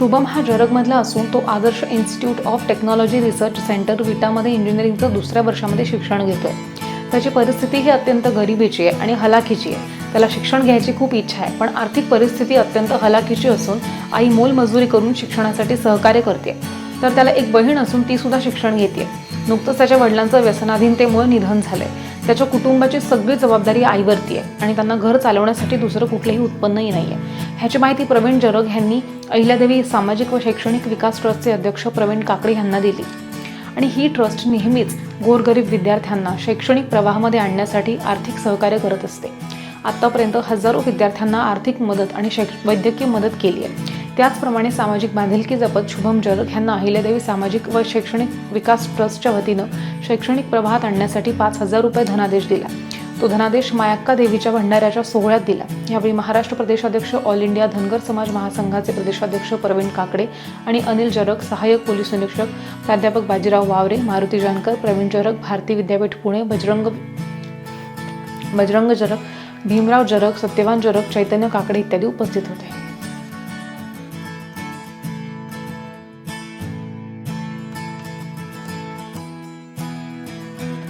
शुभम हा जरगमधला असून तो Adarsh Institute of Technology Research Centre विटामध्ये इंजिनिअरिंगचं दुसऱ्या वर्षामध्ये शिक्षण घेतोय. त्याची परिस्थिती ही अत्यंत गरिबीची आहे आणि हलाखीची आहे. त्याला शिक्षण घ्यायची खूप इच्छा आहे, पण आर्थिक परिस्थिती अत्यंत हलाखीची असून आई मोलमजुरी करून शिक्षणासाठी सहकार्य करते. तर त्याला एक बहीण असून ती सुद्धा शिक्षण घेते. नुकतंच त्याच्या वडिलांचं व्यसनाधीनतेमुळे निधन झालंय. त्याच्या कुटुंबाची सगळी जबाबदारी आईवरती आहे आणि त्यांना घर चालवण्यासाठी दुसरं कुठलंही उत्पन्नही नाही आहे. ह्याची माहिती प्रवीण जरग यांनी अहिल्यादेवी सामाजिक व शैक्षणिक विकास ट्रस्टचे अध्यक्ष प्रवीण काकडे यांना दिली. आणि ही ट्रस्ट नेहमीच गोरगरीब विद्यार्थ्यांना शैक्षणिक प्रवाहामध्ये आणण्यासाठी आर्थिक सहकार्य करत असते. आत्तापर्यंत हजारो विद्यार्थ्यांना आर्थिक मदत आणि वैद्यकीय मदत केली आहे. त्याचप्रमाणे सामाजिक बांधिलकी जपत शुभम जरग यांना अहिल्यादेवी सामाजिक व शैक्षणिक विकास ट्रस्टच्या वतीनं शैक्षणिक प्रवाहात आणण्यासाठी 5,000 रुपये धनादेश दिला. तो धनादेश मायक्का देवीच्या भंडाऱ्याच्या सोहळ्यात दिला. यावेळी महाराष्ट्र प्रदेशाध्यक्ष ऑल इंडिया धनगर समाज महासंघाचे प्रदेशाध्यक्ष प्रवीण काकडे आणि अनिल जरग, सहाय्यक पोलीस निरीक्षक प्राध्यापक बाजीराव वावरे, मारुती जानकर, प्रवीण जरग, भारती विद्यापीठ पुणे, बजरंग जरग, भीमराव जरग, सत्यवान जरग, चैतन्य काकडे इत्यादी उपस्थित होते.